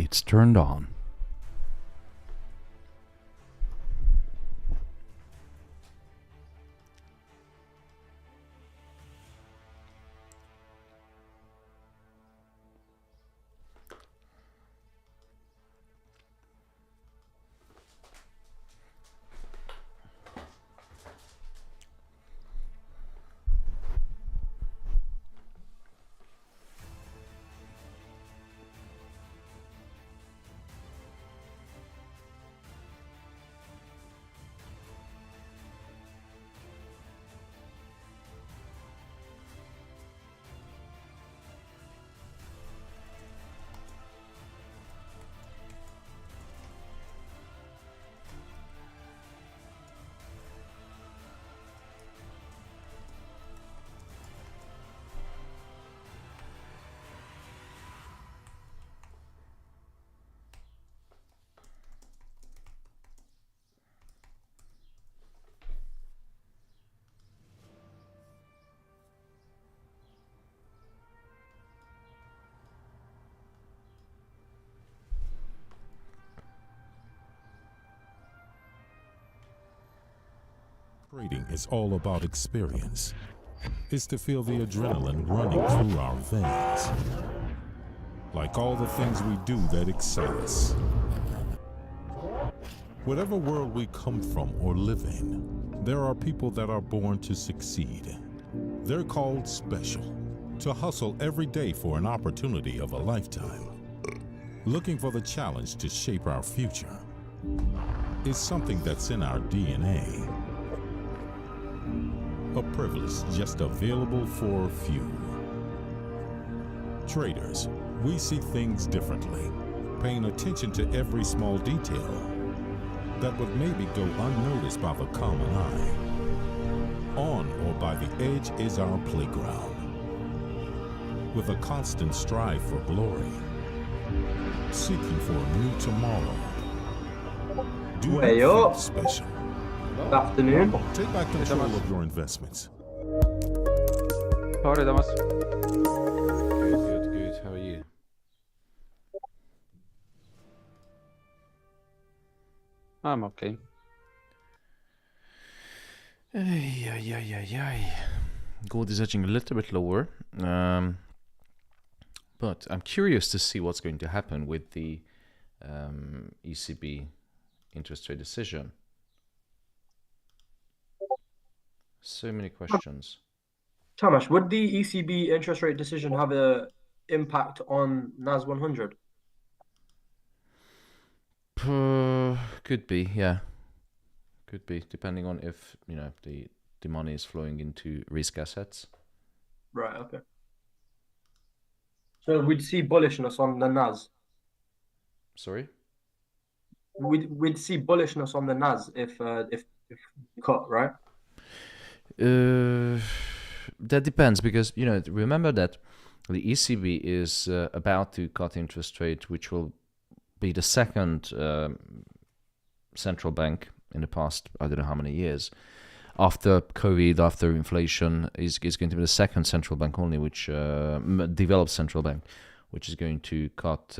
It's turned on. Trading is all about experience. It's to feel the adrenaline running through our veins. Like all the things we do that excite us. Whatever world we come from or live in, there are people that are born to succeed. They're called special, to hustle every day for an opportunity of a lifetime. Looking for the challenge to shape our future is something that's in our DNA. A privilege just available for a few. Traders, we see things differently, paying attention to every small detail that would maybe go unnoticed by the common eye. On or by the edge is our playground, with a constant strive for glory, seeking for a new tomorrow. Do you feel special? Good afternoon. Take back control of your investments. How are you, Damas? Good. How are you? I'm okay. Gold is edging a little bit lower, but I'm curious to see what's going to happen with the ECB interest rate decision. So many questions. Thomas, would the ECB interest rate decision have an impact on NAS 100? Could be, yeah. Could be, depending on if, the money is flowing into risk assets. Right, okay. So we'd see bullishness on the NAS. Sorry? We'd see bullishness on the NAS if cut, right? That depends, because remember that the ECB is about to cut interest rate, which will be the second central bank in the past, I don't know how many years. After COVID, after inflation, is going to be the second central bank only, which developed central bank, which is going to cut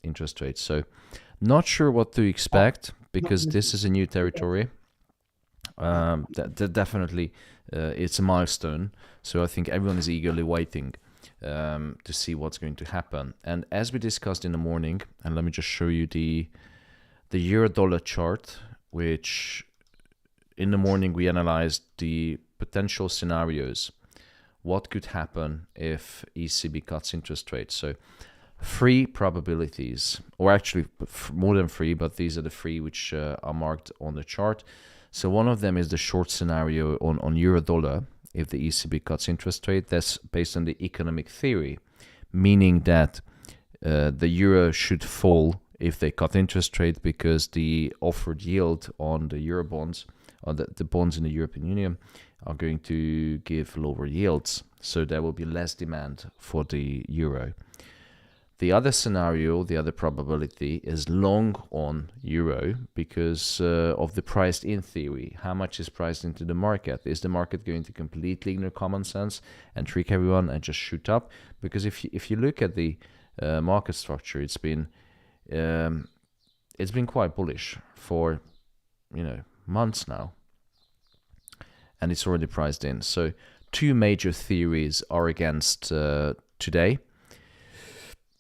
interest rates. So not sure what to expect, because this is a new territory. That definitely it's a milestone. So I think everyone is eagerly waiting to see what's going to happen. And as we discussed in the morning, and let me just show you the euro-dollar chart, which in the morning we analyzed the potential scenarios. What could happen if ECB cuts interest rates? So 3 probabilities, or actually more than 3, but these are the 3 which are marked on the chart. So one of them is the short scenario on euro-dollar if the ECB cuts interest rate. That's based on the economic theory, meaning that the euro should fall if they cut interest rate, because the offered yield on the euro bonds, or the bonds in the European Union, are going to give lower yields. So there will be less demand for the euro. The other scenario, the other probability, is long on euro because of the priced in theory. How much is priced into the market? Is the market going to completely ignore common sense and trick everyone and just shoot up? Because if you look at the market structure, it's been it's been quite bullish for months now, and it's already priced in. So two major theories are against today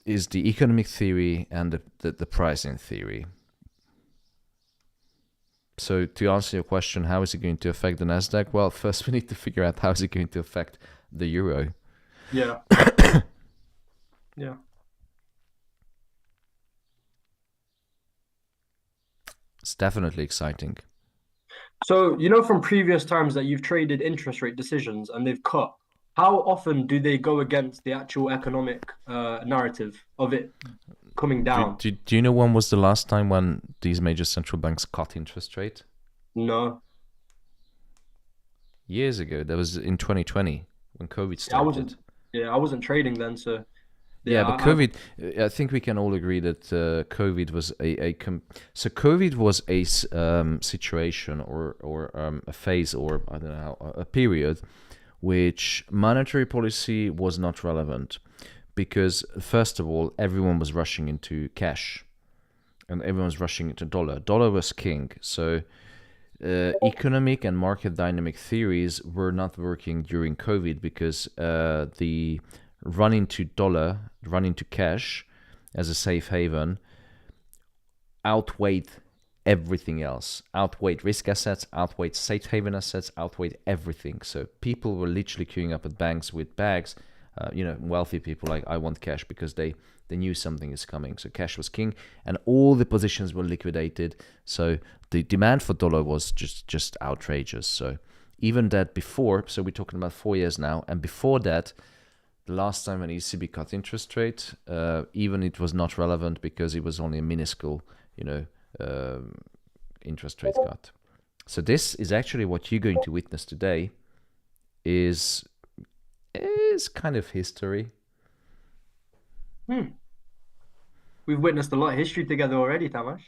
is the economic theory and the pricing theory. So to answer your question, how is it going to affect the Nasdaq? Well, first we need to figure out how is it going to affect the euro. Yeah. Yeah. It's definitely exciting. So, from previous times that you've traded interest rate decisions and they've cut, how often do they go against the actual economic narrative of it coming down? Do you know when was the last time when these major central banks cut interest rate? No. Years ago. That was in 2020 when COVID started. I wasn't trading then, so but COVID. I think we can all agree that COVID was so COVID was a situation or a phase, or I don't know how, a period which monetary policy was not relevant, because first of all everyone was rushing into cash and everyone was rushing into dollar. Dollar was king. So economic and market dynamic theories were not working during COVID, because the run into dollar, run into cash as a safe haven outweighed everything else, outweighed risk assets, outweighed safe haven assets, outweighed everything. So people were literally queuing up at banks with bags, wealthy people, like, I want cash, because they knew something is coming. So cash was king, and all the positions were liquidated. So the demand for dollar was just outrageous. So even that before, so we're talking about 4 years now, and before that, the last time an ECB cut interest rate, even it was not relevant because it was only a minuscule, interest rate cut. So this is actually what you're going to witness today is kind of history. We've witnessed a lot of history together already, Tamas.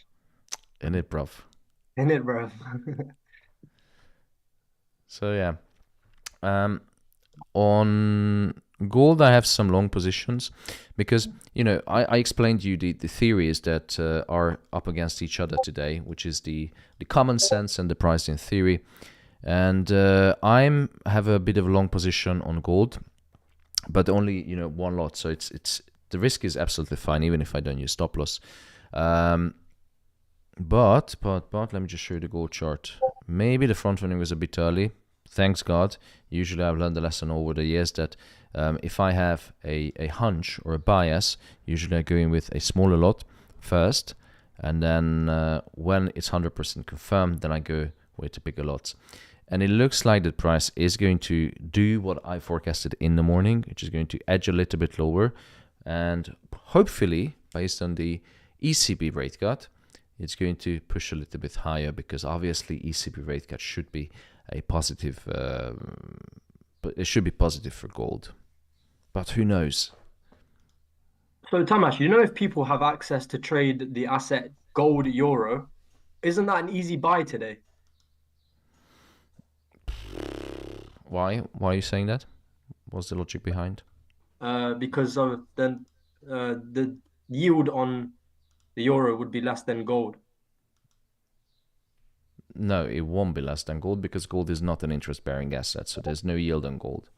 In it, bruv. In it, bruv. So yeah. On gold, I have some long positions because, I explained to you the theories that are up against each other today, which is the common sense and the pricing theory. And I have a bit of a long position on gold, but only, one lot. So it's the risk is absolutely fine, even if I don't use stop loss. But let me just show you the gold chart. Maybe the front running was a bit early. Thanks God. Usually I've learned the lesson over the years that if I have a hunch or a bias, usually I go in with a smaller lot first, and then when it's 100% confirmed, then I go with the bigger lots. And it looks like the price is going to do what I forecasted in the morning, which is going to edge a little bit lower, and hopefully, based on the ECB rate cut, it's going to push a little bit higher, because obviously ECB rate cut should be a positive, but it should be positive for gold. But who knows? So Tamas, if people have access to trade the asset gold euro, isn't that an easy buy today? Why? Why are you saying that? What's the logic behind? Because then the yield on the euro would be less than gold. No, it won't be less than gold, because gold is not an interest-bearing asset, so there's no yield on gold.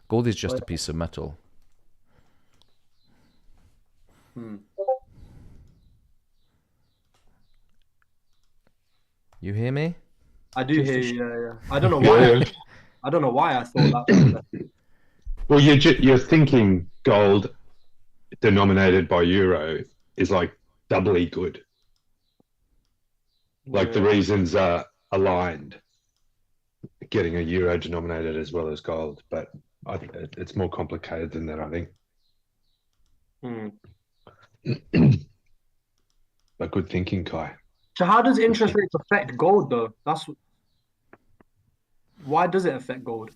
Gold is just a piece of metal. You hear me? I do hear you. Yeah. I don't know why. I don't know why I thought that. Well, you're thinking gold denominated by euro is like doubly good. Like the reasons are aligned, getting a euro denominated as well as gold, but I think it's more complicated than that, I think. But good thinking, Kai. So how does interest rates affect gold, though? Why does it affect gold?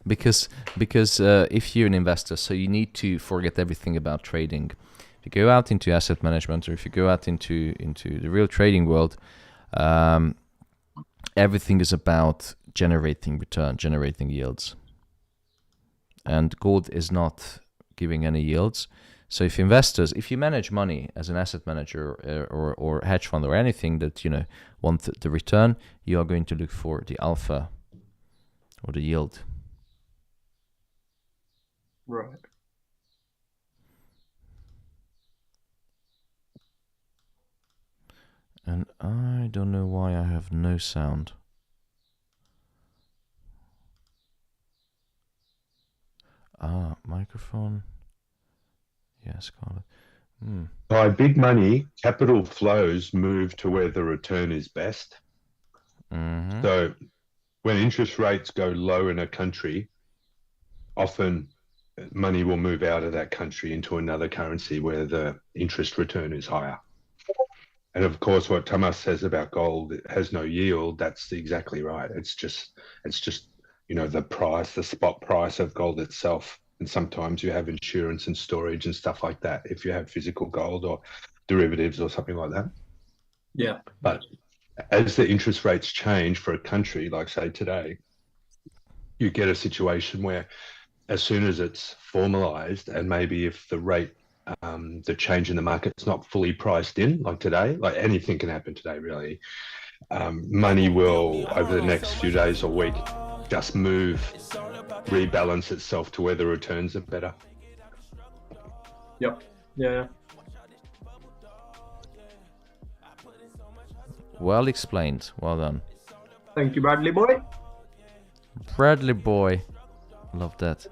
because if you're an investor, so you need to forget everything about trading. If you go out into asset management, or if you go out into the real trading world, everything is about generating return, generating yields. And gold is not giving any yields. So if investors, if you manage money as an asset manager or hedge fund or anything that want the return, you are going to look for the alpha or the yield. Right. And I don't know why I have no sound. Microphone. Yes, got it. By big money, capital flows move to where the return is best. Mm-hmm. So when interest rates go low in a country, often money will move out of that country into another currency where the interest return is higher. And of course, what Thomas says about gold, it has no yield. That's exactly right. It's just, the price, the spot price of gold itself. And sometimes you have insurance and storage and stuff like that if you have physical gold or derivatives or something like that. Yeah. But as the interest rates change for a country, like say today, you get a situation where as soon as it's formalized, and maybe if the rate, the change in the market's not fully priced in, like today, like anything can happen today, really. Money will, over the next few days or week, just rebalance itself to where the returns are better. Yep. Yeah. Well explained. Well done. Thank you, Bradley boy. Bradley boy. Love that.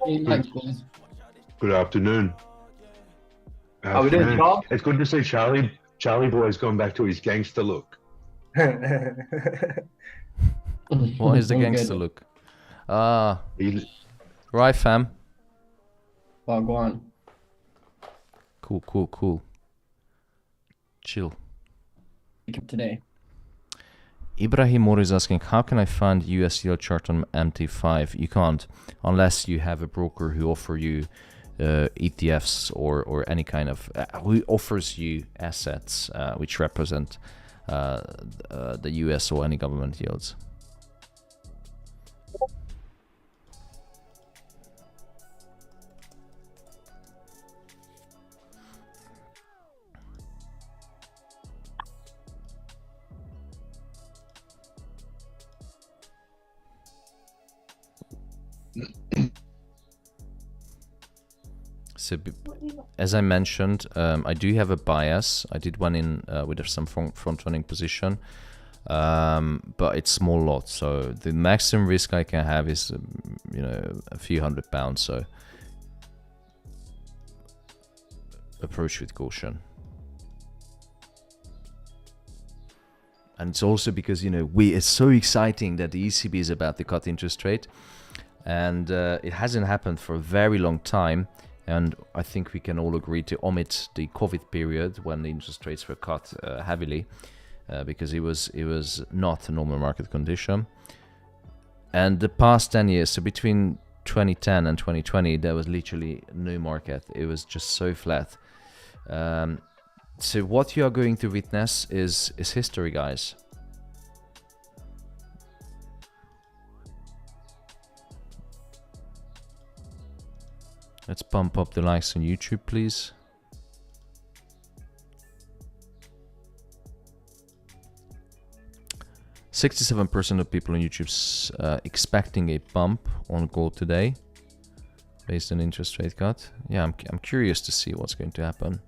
Good afternoon. How we doing, Charles? It's good to see Charlie boy's gone back to his gangster look. What is the gangster look? Right, fam. Well, go on. Cool. Chill. Today. Ibrahim Mor is asking, how can I find US yield chart on MT5? You can't, unless you have a broker who offer you ETFs or any kind of, who offers you assets which represent the US or any government yields. So, as I mentioned, I do have a bias. I did one in with some front-running position, but it's small lot. So the maximum risk I can have is, a few £100. So approach with caution. And it's also because it's so exciting that the ECB is about to cut interest rate, and it hasn't happened for a very long time. And I think we can all agree to omit the COVID period when the interest rates were cut heavily, because it was not a normal market condition. And the past 10 years, so between 2010 and 2020, there was literally no market. It was just so flat. So what you are going to witness is history, guys. Let's pump up the likes on YouTube, please. %67% of people on YouTube's expecting a bump on gold today, based on interest rate cut. Yeah, I'm curious to see what's going to happen.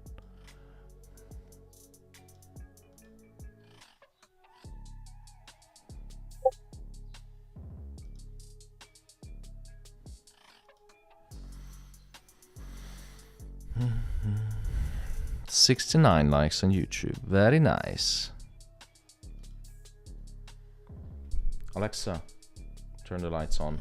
Mm-hmm. 69 likes on YouTube. Very nice. Alexa, turn the lights on.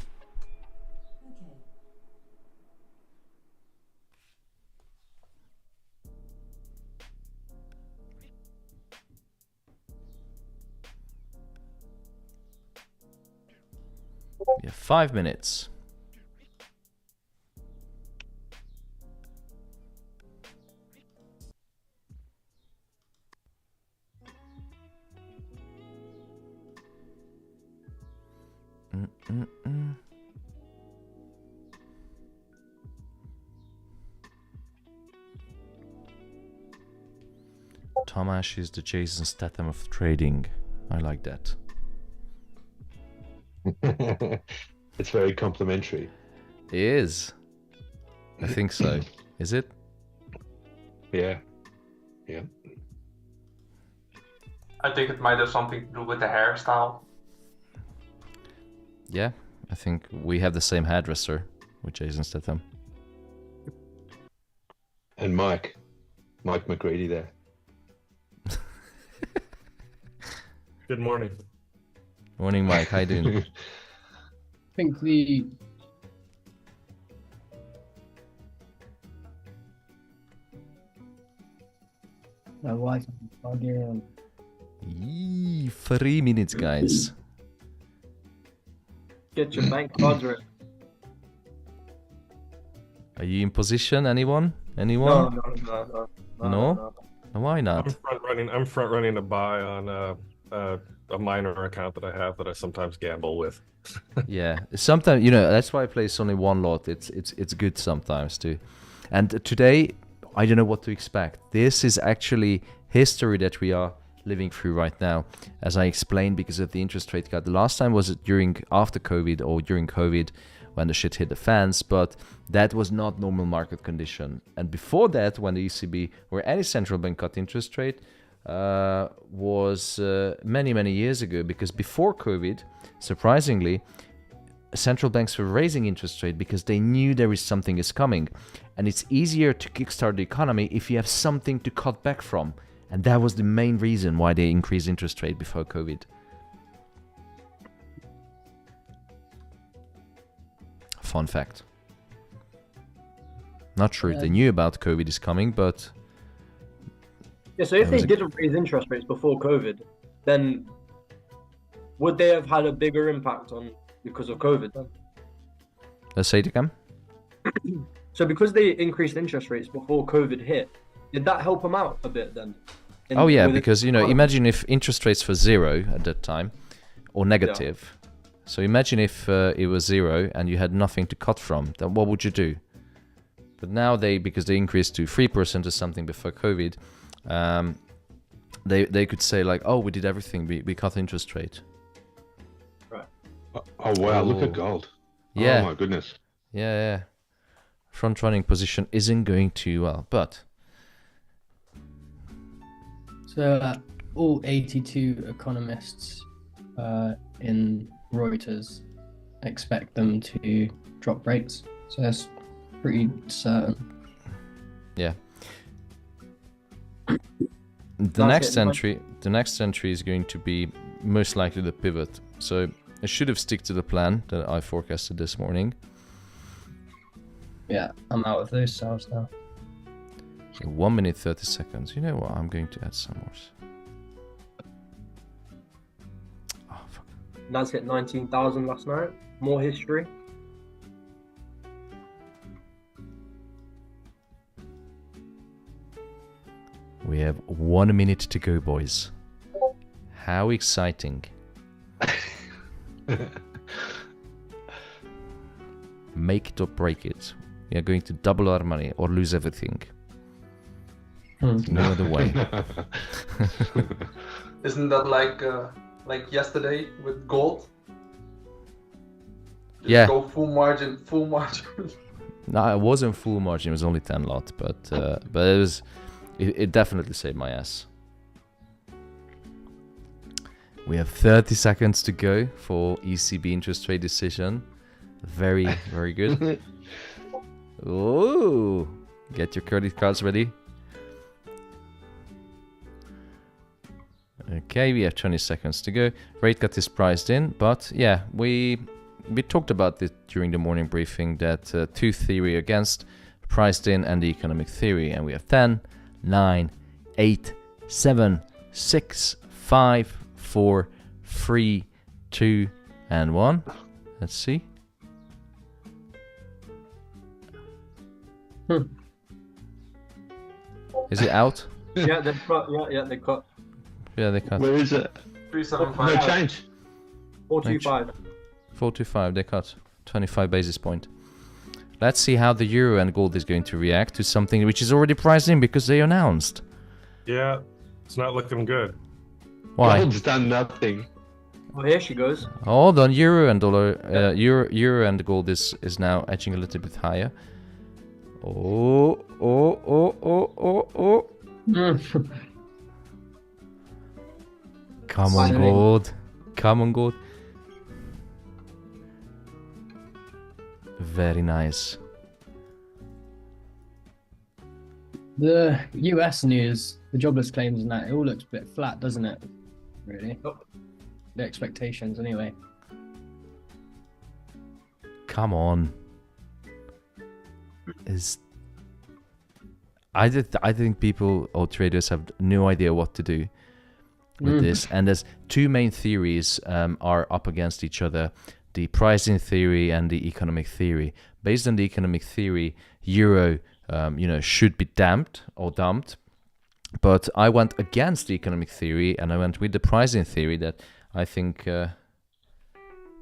We have 5 minutes. Tomasz is the Jason Statham of trading. I like that. It's very complimentary. It is. I think so. Is it? Yeah. Yeah. I think it might have something to do with the hairstyle. Yeah. I think we have the same hairdresser with Jason Statham. And Mike McGrady there. Good morning. Morning, Mike. How you doing? I think the my wife again. 3 minutes, guys. Get your bank cards ready. Are you in position? Anyone? No, Anyone? no. No? Why I'm not? front running to buy on a minor account that I have that I sometimes gamble with. Yeah. Sometimes, that's why I place only one lot. It's good sometimes too. And today, I don't know what to expect. This is actually history that we are living through right now, as I explained, because of the interest rate cut. The last time was after COVID or during COVID when the shit hit the fans, but that was not normal market condition. And before that, when the ECB or any central bank cut interest rate, was many years ago, because before COVID, surprisingly, central banks were raising interest rate because they knew there is something is coming, and it's easier to kickstart the economy if you have something to cut back from. And that was the main reason why they increased interest rate before COVID. Fun fact. Not sure if they knew about COVID is coming, but... Yeah, so if they didn't raise interest rates before COVID, then would they have had a bigger impact on because of COVID then? Let's say it again. So because they increased interest rates before COVID hit, did that help them out a bit then? Oh yeah, because imagine if interest rates were zero at that time, or negative. Yeah. So imagine if it was zero and you had nothing to cut from. Then what would you do? But now because they increased to 3% or something before COVID, they could say like, oh, we did everything. We cut interest rate. Right. Oh wow! Look at gold. Yeah. Oh my goodness. Yeah. Front running position isn't going too well, but. So all 82 economists in Reuters expect them to drop rates. So that's pretty certain. Yeah. The next entry is going to be most likely the pivot. So I should have stick to the plan that I forecasted this morning. Yeah, I'm out of those cells now. So 1 minute 30 seconds. You know what? I'm going to add some more. Oh fuck. Nas hit 19,000 last night. More history. We have 1 minute to go, boys. How exciting. Make it or break it. We are going to double our money or lose everything. No other way. Isn't that like yesterday with gold? Just Yeah. Go full margin. No, it wasn't full margin. It was only 10 lot, but it definitely saved my ass. We have 30 seconds to go for ECB interest rate decision. Very, very good. Oh, get your credit cards ready. Okay, we have 20 seconds to go. Rate cut is priced in, but yeah, we talked about this during the morning briefing, that two theory against, priced in, and the economic theory, and we have 10, 9, 8, 7, 6, 5, 4, 3, 2, and 1. Let's see. Is it out? Yeah, they cut. Yeah, they cut. Yeah, they cut. Where is it? 375. No change. 425. 425, they cut 25 basis point. Let's see how the euro and gold is going to react to something which is already priced in because they announced. Yeah, It's not looking good. Why? Gold's done nothing. Oh, here she goes. Hold on, euro and dollar, euro and gold is now edging a little bit higher. Oh. Come on, Silly. gold. Come on, gold. Very nice. The US news, the jobless claims and that, it all looks a bit flat, doesn't it? Really? Yep. The expectations, anyway. Come on. I think people or traders have no idea what to do with this, and there's two main theories are up against each other: the pricing theory and the economic theory. Based on the economic theory, euro should be dumped, but I went against the economic theory and I went with the pricing theory that I think euro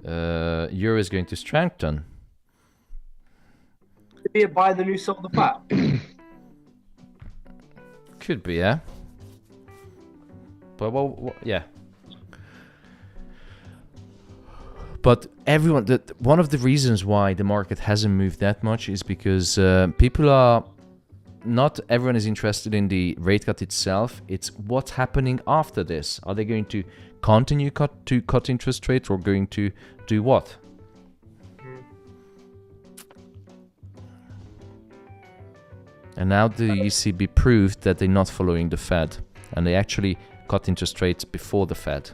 is going to strengthen. Could be a buy the new, sell the fat. Could be, yeah. But yeah. But everyone, one of the reasons why the market hasn't moved that much is because not everyone is interested in the rate cut itself. It's what's happening after this. Are they going to continue to cut interest rates, or going to do what? And now the ECB proved that they're not following the Fed, and they actually cut interest rates before the Fed.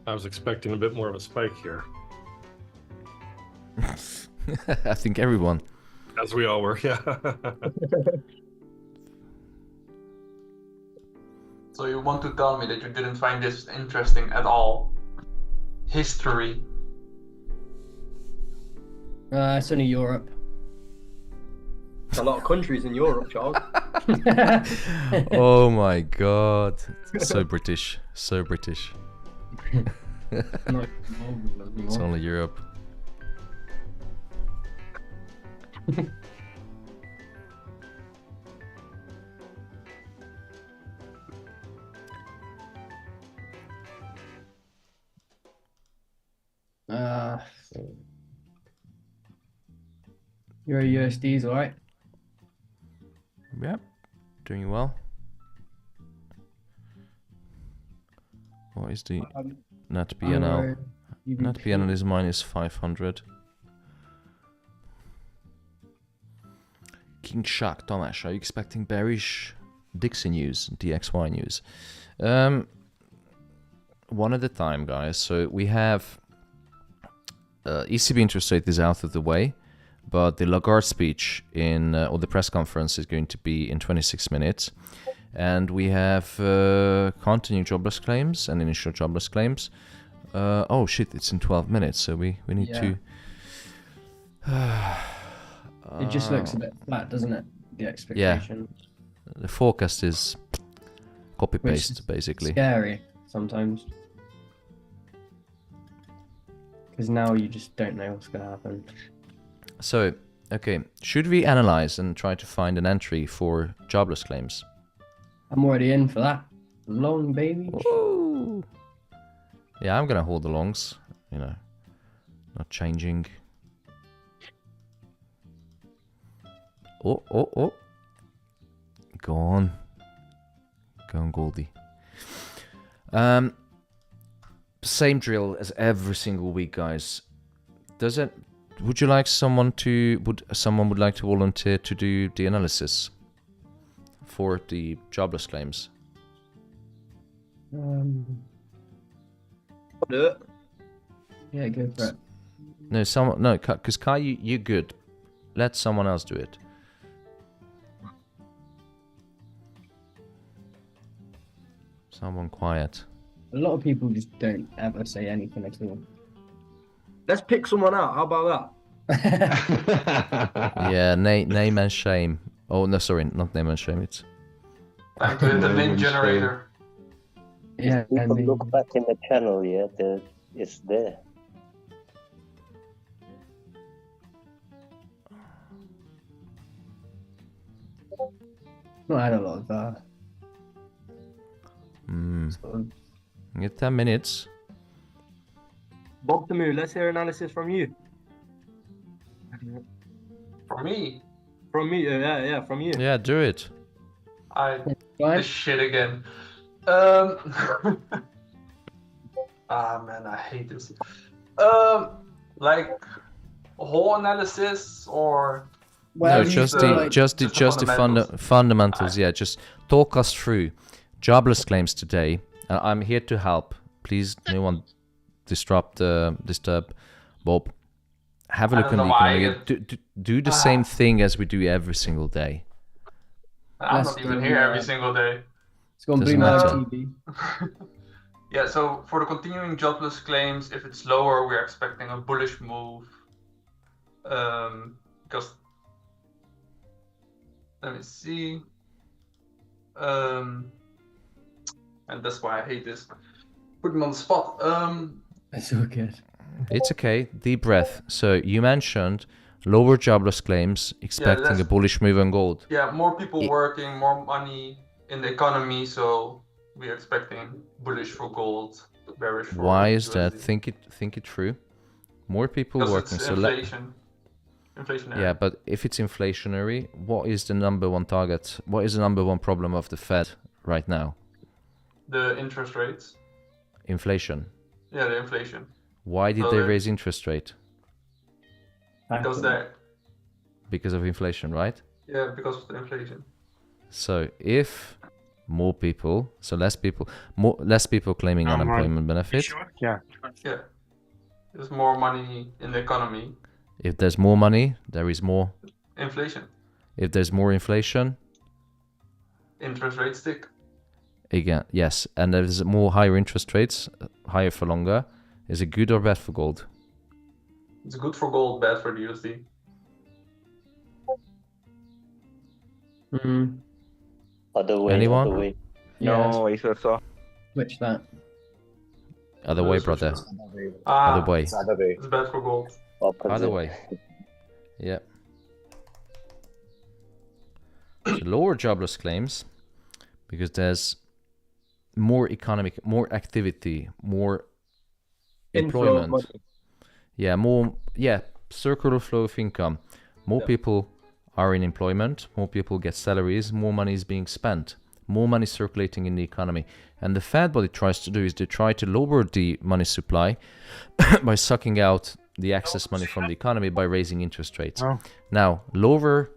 I was expecting a bit more of a spike here, I think everyone. as we all were. Yeah. So you want to tell me that you didn't find this interesting at all? History. It's only Europe. A lot of countries in Europe, Charles. Oh my god. So British. So British. Not It's only Europe. Euro USD's alright. Yep. Doing well. What is the net PNL? Net PNL is minus 500. King Shark, Tomasz, are you expecting bearish Dixie news, DXY news? One at a time, guys. So we have ECB interest rate is out of the way, but the Lagarde speech or the press conference is going to be in 26 minutes. And we have continuing jobless claims and initial jobless claims. Oh shit, it's in 12 minutes, so we need to... It just looks a bit flat, doesn't it? The expectation. Yeah. The forecast is copy-paste, basically. Scary sometimes. Because now you just don't know what's going to happen. So, okay, should we analyze and try to find an entry for jobless claims? I'm already in for that. Long, baby. Woo! Yeah, I'm gonna hold the longs, not changing. Oh. Go on, Goldie. Same drill as every single week, guys. Would you like someone would like to volunteer to do the analysis for the jobless claims? I'll do it. Yeah, go for it. No, because Kai, you're good. Let someone else do it. Someone quiet. A lot of people just don't ever say anything at all. Let's pick someone out. How about that? Yeah, name and shame. Oh no, sorry, not name and shame. It's Time to hit the link generator. Yeah, You can look back in the channel, yeah. The It's there. Not had a lot of sort of You get 10 minutes. Bob the Moo, let's hear analysis from you. For me, From me, yeah, from you. Yeah, do it. this shit again. Ah man, I hate this. Like whole analysis or Well, no, you just feel the like- just the fundamentals. fundamentals. Yeah, just talk us through jobless claims today. I'm here to help. Please, no one disturb Bob. Have a I look don't on the know why I economy. Do the same thing as we do every single day. I'm Let's not even do, here every single day. It's gonna Doesn't Blue Mag matter. TV. Yeah, so for the continuing jobless claims, if it's lower, we're expecting a bullish move. Because let me see. And that's why I hate this. Put me on the spot. It's all good. It's okay. Deep breath. So you mentioned lower jobless claims, expecting a that's- bullish move on gold. Yeah, more people working, more money in the economy, so we're expecting bullish for gold, bearish for Why is that? USD. Think it through. More people Because working. it's So inflationary. yeah, but if it's inflationary, what is the number one target? What is the number one problem of the Fed right now? The interest rates. Inflation. Yeah, the inflation. Why did So they they- raise interest rate? Because they're Because of inflation, right? yeah, because of the inflation. So if more people, so less people claiming unemployment benefit. Yeah. There's more money in the economy. If there's more money, there is more. Inflation. If there's more inflation, Interest rates stick. again, yes, and there's more higher interest rates, higher for longer. Is it good or bad for gold? It's good for gold, bad for the USD. Other way. Anyone? Other way. No, it's also Switch that. Other way, brother. Ah, Other way. it's bad for gold. Opposite. Other way. Yeah. So lower jobless claims because there's more economic, more activity, more Inflow of employment. money. Yeah, more. Yeah, circular flow of income. More people are in employment. More people get salaries. More money is being spent. More money circulating in the economy. And the Fed, what it tries to do is they try to lower the money supply by sucking out the excess money from the economy by raising interest rates. Now, lower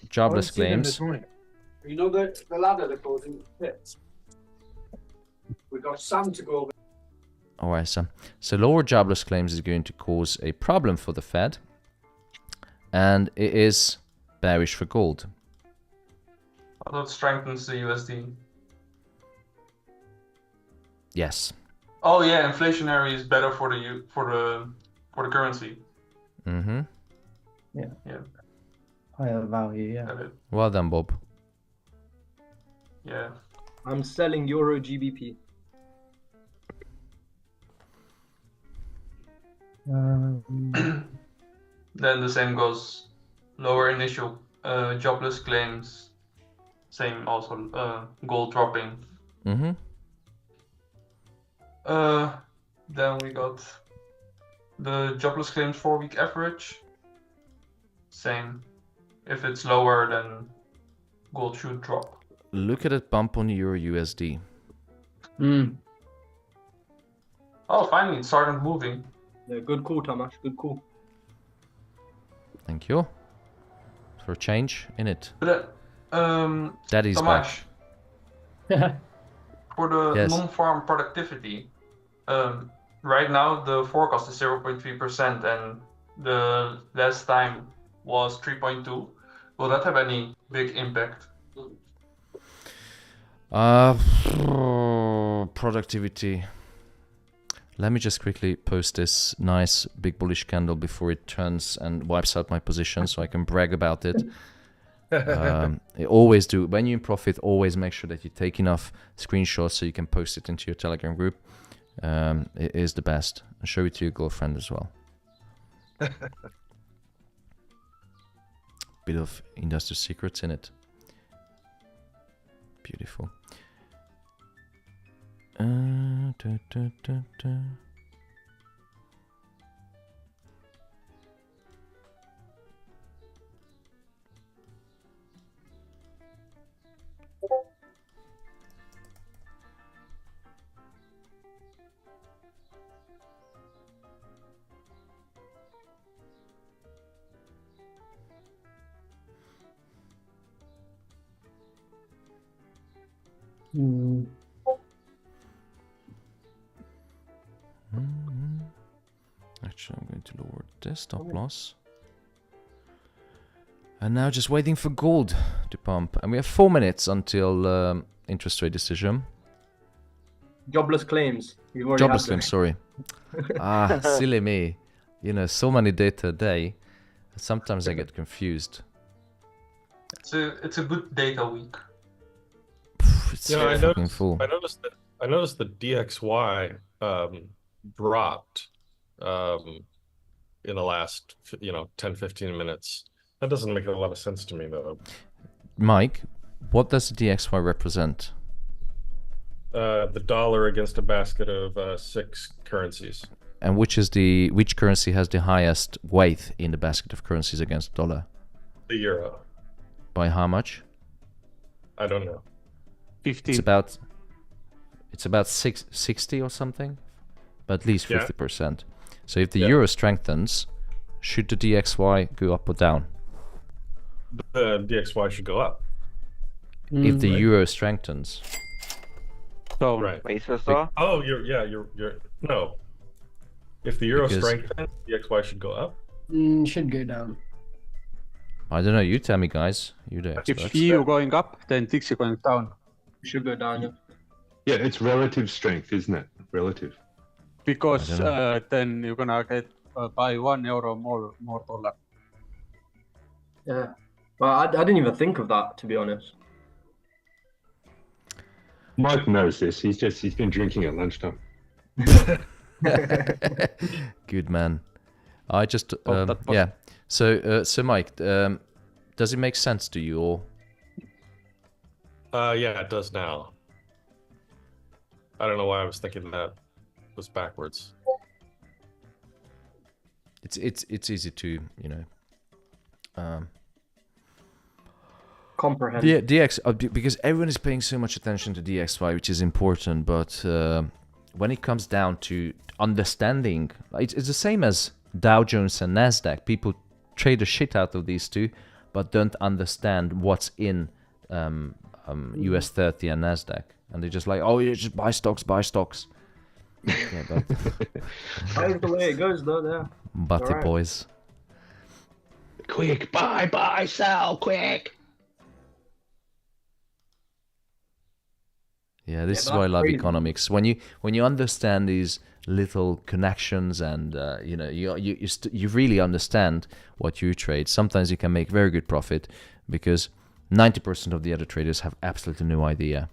jobless claims. You know the ladder that goes in the pits? We got Sam to go over. All right, so lower jobless claims is going to cause a problem for the Fed, and it is bearish for gold. Although it strengthens the USD. Yes. Oh yeah, inflationary is better for the currency. Mm-hmm. Yeah. Higher value, yeah. Got it. Well done, Bob. Yeah. I'm selling Euro GBP. Then the same goes lower initial jobless claims. Same also gold dropping. Mm-hmm. Then we got the jobless claims 4-week average. Same. If it's lower, then gold should drop. Look at that bump on Euro USD. Oh, finally, it started moving. Yeah, good call, Tamash. Good call. Thank you for a change in it. But Daddy's Tomasz, for the Yes. non-farm productivity, right now the forecast is 0.3% and the last time was 3.2. Will that have any big impact? Productivity. Let me just quickly post this nice big bullish candle before it turns and wipes out my position so I can brag about it. Always do. When you profit, always make sure that you take enough screenshots so you can post it into your Telegram group. is the best. Show it to your girlfriend as well. Bit of industrial secrets in it. Beautiful. Actually, I'm going to lower this stop loss. And now just waiting for gold to pump. And we have 4 minutes until interest rate decision. Jobless claims. You've already Jobless had claims, them. sorry. Silly me. You know, so many data a day. Sometimes I get confused. It's a good data week. It's Yeah, fucking full. I noticed the DXY dropped in the last 10-15 minutes. That doesn't make a lot of sense to me though. Mike, what does the DXY represent? The dollar against a basket of 6 currencies. And which currency has the highest weight in the basket of currencies against the dollar? The euro. By how much? I don't know. 15. It's about 60 or something, but at least 50%. So if the Yeah. euro strengthens, should the DXY go up or down? The DXY should go up. If the Right. euro strengthens. So, Right. Peso. Oh, you're no. If the euro Because- strengthens, the DXY should go up. Should go down. I don't know. You tell me, guys. You're the experts. if EU going up, then Dixie going down. Should go down. Yeah. Yeah, it's relative strength, isn't it? Relative. Because I don't then you're gonna get buy €1 more dollar. Yeah. Well, I didn't even think of that, to be honest. Mike knows this. He's been drinking at lunchtime. Good man. I just that was- yeah. So Mike, does it make sense to you or? Yeah, it does now. I don't know why I was thinking that was backwards. It's easy to Comprehend. the DX because everyone is paying so much attention to DXY, which is important. But when it comes down to understanding, it's the same as Dow Jones and Nasdaq. People trade the shit out of these two, but don't understand what's in US 30 and Nasdaq, and they're just like, oh, you just buy stocks. Yeah, but That's the way it goes, though. Yeah. Butty Alright. boys. Quick, buy, sell, quick. Yeah, this Yeah, is why I that's love crazy. economics. When you understand these little connections and you really understand what you trade. Sometimes you can make very good profit because 90% of the other traders have absolutely no idea.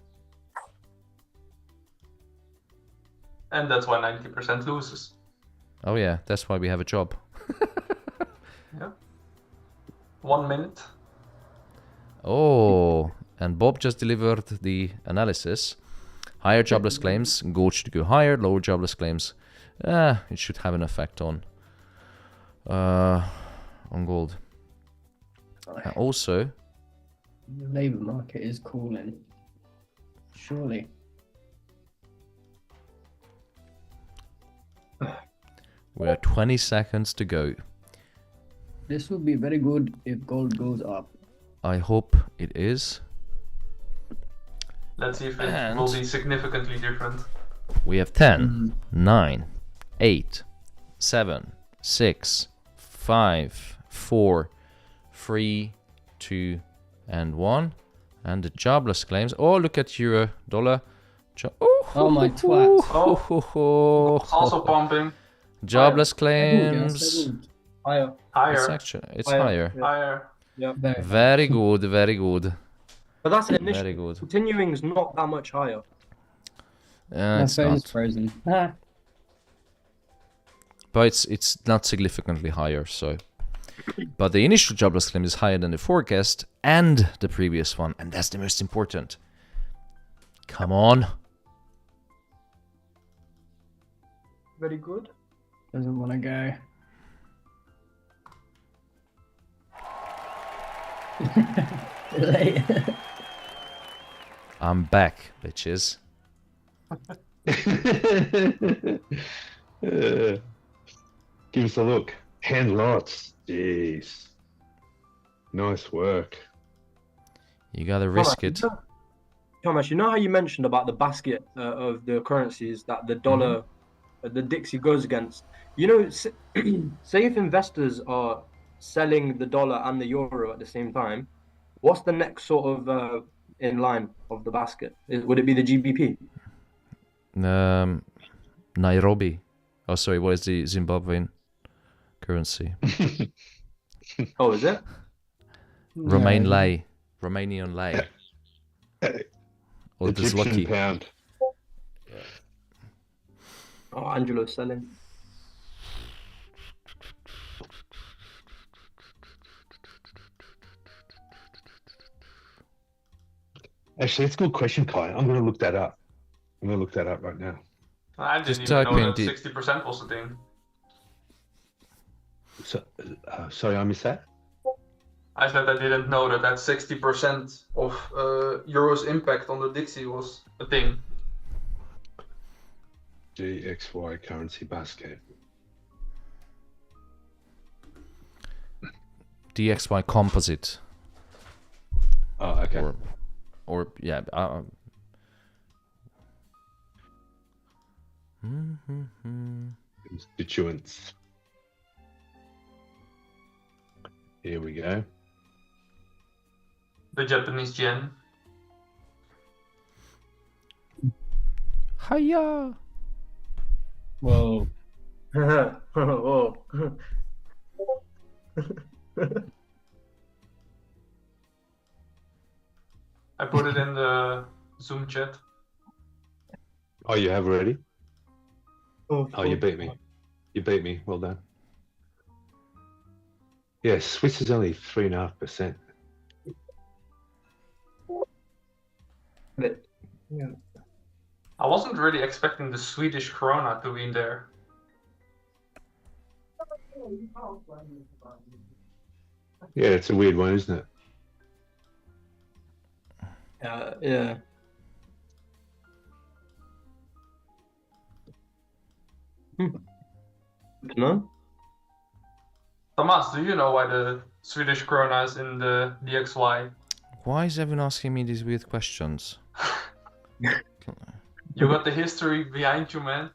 And that's why 90% loses. Oh yeah, that's why we have a job. Yeah. 1 minute. Oh, and Bob just delivered the analysis. Higher jobless claims, gold should go higher. Lower jobless claims, it should have an effect on gold. Also, The labour market is cooling. Surely. we are 20 seconds to go. This would be very good if gold goes up. I hope it is. Let's see if it And- will be significantly different. We have 10, 9, 8, 7, 6, 5, 4, 3, 2, and 1. And the jobless claims. Oh, look at euro, dollar. Oh my twat. It's also pumping. Jobless I claims. would. Higher. It's Higher. actually it's Higher. higher. Yeah. Higher. Yeah. Very. Very good, very good. But that's Very initial. good. Continuing's not that much higher. My It's phone is not. frozen. Ah. But it's not significantly higher. So, but the initial jobless claim is higher than the forecast and the previous one, and that's the most important. Come on. Very good. Doesn't want to go. Late. I'm back, bitches. Give us a look. 10 lots. Jeez. Nice work. You gotta risk Thomas, it. Thomas, you know how you mentioned about the basket of the currencies that the dollar, the Dixie goes against? You know, say if investors are selling the dollar and the euro at the same time, what's the next sort of in line of the basket? Would it be the GBP? Nairobi. Oh, sorry, what is the Zimbabwean currency? Oh, is it? Romanian lei. Or the Egyptian zloty. pound. Oh, Angelo's selling. Actually, it's a good question, Kai. I'm going to look that up. I'm going to look that up right now. I didn't Just even type know in that the- 60% was the thing. So, sorry, I missed that. I said I didn't know that 60% of Euro's impact on the Dixie was a thing. GXY currency basket. DXY composite. Oh, okay. Or yeah. Constituents. Here we go. The Japanese yen. Hiya! Whoa. Whoa. I put it in the Zoom chat. Oh, you have already? Oh, You beat me. You beat me. Well done. Yeah, Swiss is only 3.5%. Yeah. I wasn't really expecting the Swedish krona to be in there. Yeah, it's a weird one, isn't it? Yeah. No? Thomas, do you know why the Swedish krona is in the DXY? Why is everyone asking me these weird questions? You got the history behind you, man.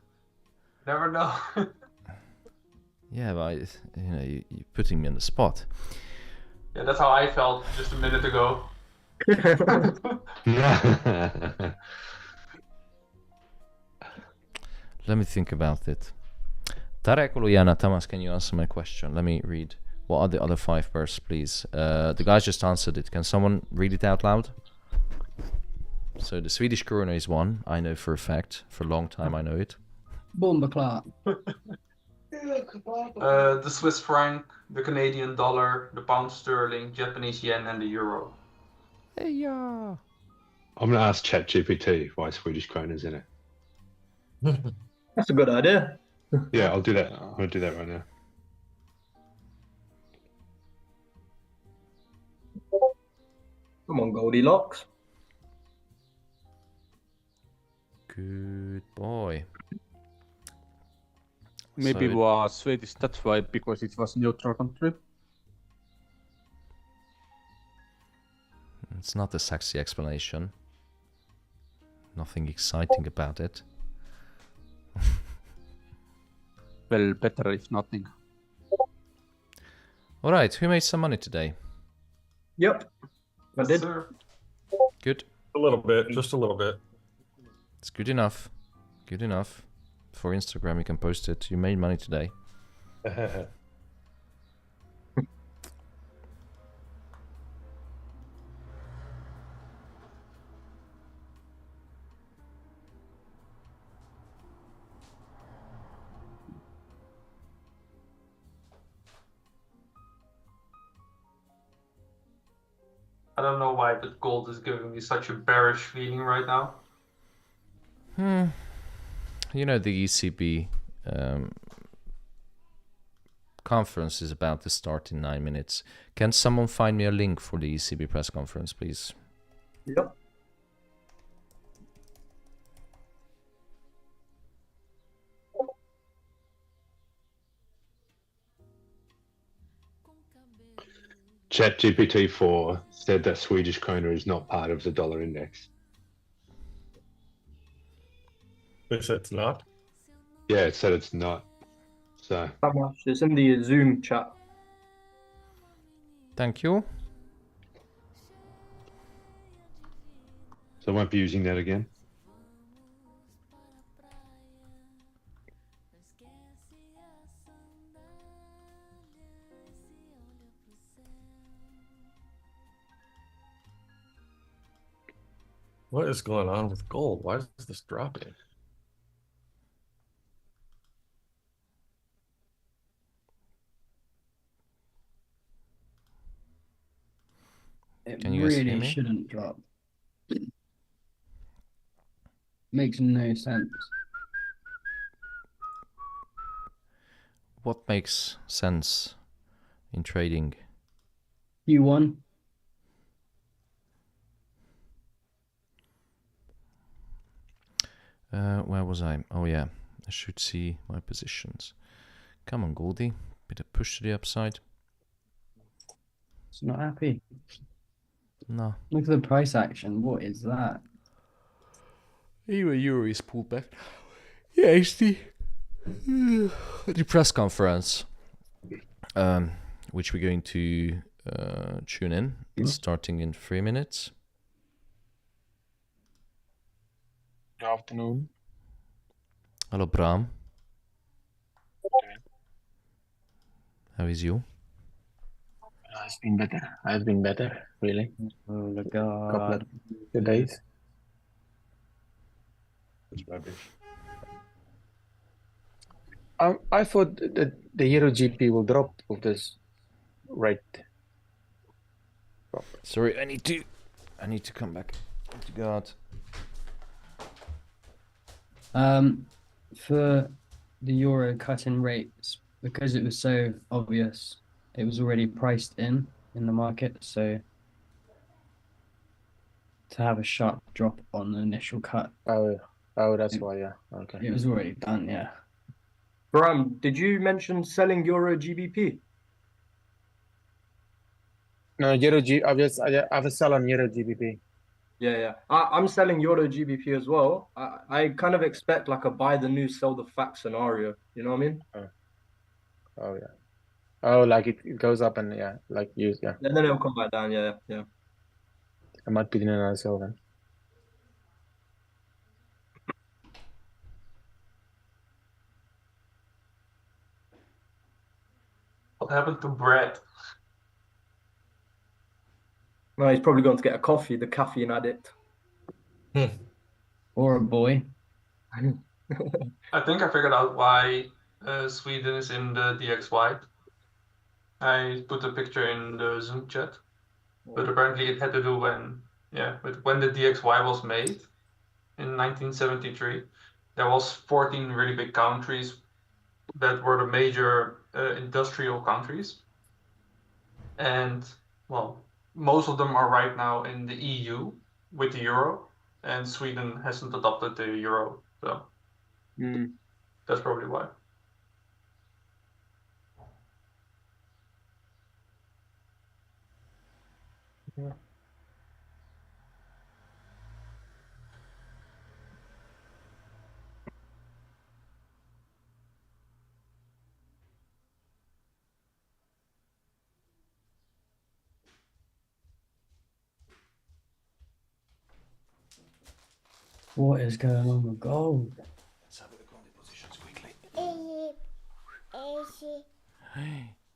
Never know. Yeah, but you're putting me on the spot. Yeah, that's how I felt just a minute ago. Let me think about it. Tarek Uluyana, Thomas, can you answer my question? Let me read. What are the other 5 words, please? The guys just answered it. Can someone read it out loud? So the Swedish krona is one. I know for a fact. For a long time, I know it. Bomba Clark. The Swiss franc, the Canadian dollar, the pound sterling, Japanese yen, and the euro. Hey, yeah. I'm going to ask ChatGPT why Swedish krona's in it. That's a good idea. Yeah, I'll do that. I'm going to do that right now. Come on, Goldilocks. Good boy. Maybe So- was Swedish, that's why, because it was neutral country. It's not a sexy explanation. Nothing exciting about it. Well, better if nothing. Alright, who made some money today? Yep. I did. Sir. Good. A little bit, just a little bit. It's good enough. Good enough. For Instagram, you can post it. You made money today. I don't know why, but gold is giving me such a bearish feeling right now. You know, the ECB conference is about to start in 9 minutes. Can someone find me a link for the ECB press conference, please? Yep. ChatGPT 4 said that Swedish krona is not part of the dollar index. They said it's not. Yeah, it said it's not. So How much? It's in the Zoom chat. Thank you. I won't be using that again. What is going on with gold? Why is this dropping? It Can you guys hear really me? shouldn't drop. Makes no sense. What makes sense in trading? Q1. Where was I? Oh yeah, I should see my positions. Come on, Goldie. Bit of push to the upside. It's not happy. No. Look at the price action. What is that? Even Euro is pulled back. Yeah, it's the press conference, which we're going to tune in, starting in 3 minutes. Good afternoon. Hello, Bram. How is you? It's been better. I've been better, really. Oh my Couple god. of days. It's rubbish. I thought that the Euro GP will drop with this rate. Sorry, I need to come back. To God. For the euro cutting rates, because it was so obvious, it was already priced in the market. So to have a sharp drop on the initial cut, Oh, that's why, yeah. Okay. it was already done. Yeah. Bram, did you mention selling Euro GBP? No, I have a sell on Euro GBP. Yeah. I'm selling Euro GBP as well. I kind of expect like a buy the news, sell the fact scenario. You know what I mean? Oh, yeah. Oh, like it goes up and yeah, like you, yeah. And then it'll come back down. Yeah. I might be doing another sell then. What happened to Brett? Well, he's probably going to get a coffee, the caffeine addict. Or a boy. I think I figured out why Sweden is in the DXY. I put a picture in the Zoom chat, but apparently it had to do with when the DXY was made in 1973. There was 14 really big countries that were the major industrial countries, and well, most of them are right now in the EU with the euro, and Sweden hasn't adopted the euro, so that's probably why. Yeah. What is going on with gold? Let's have a look on the positions quickly.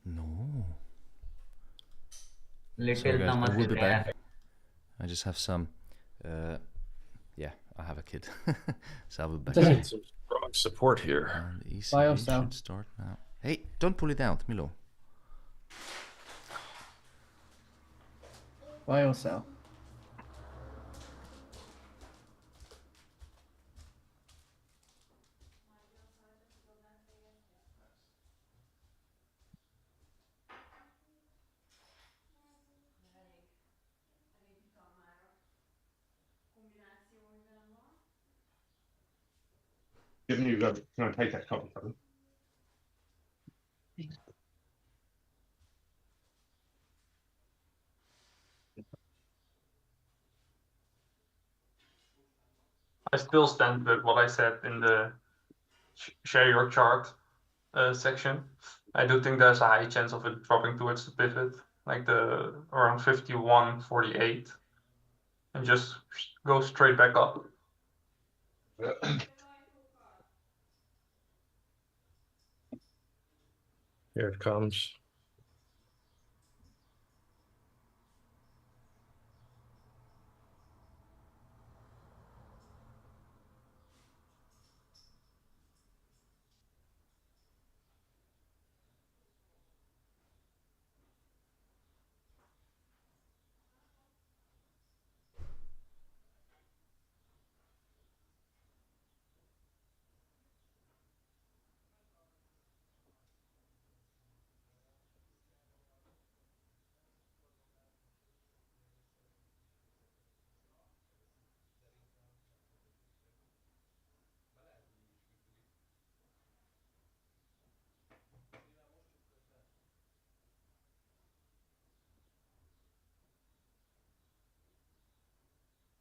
No. Sorry guys, I will be back. I just have some, yeah, I have a kid. So I will be back. Some strong support here. And the Buy ECB or sell? should start now. Hey, don't pull it out, Milo. Buy or sell? Given you can I take that copy? I still stand with what I said in the share your chart section. I do think there's a high chance of it dropping towards the pivot, like the around 51.48, and just go straight back up. Here it comes.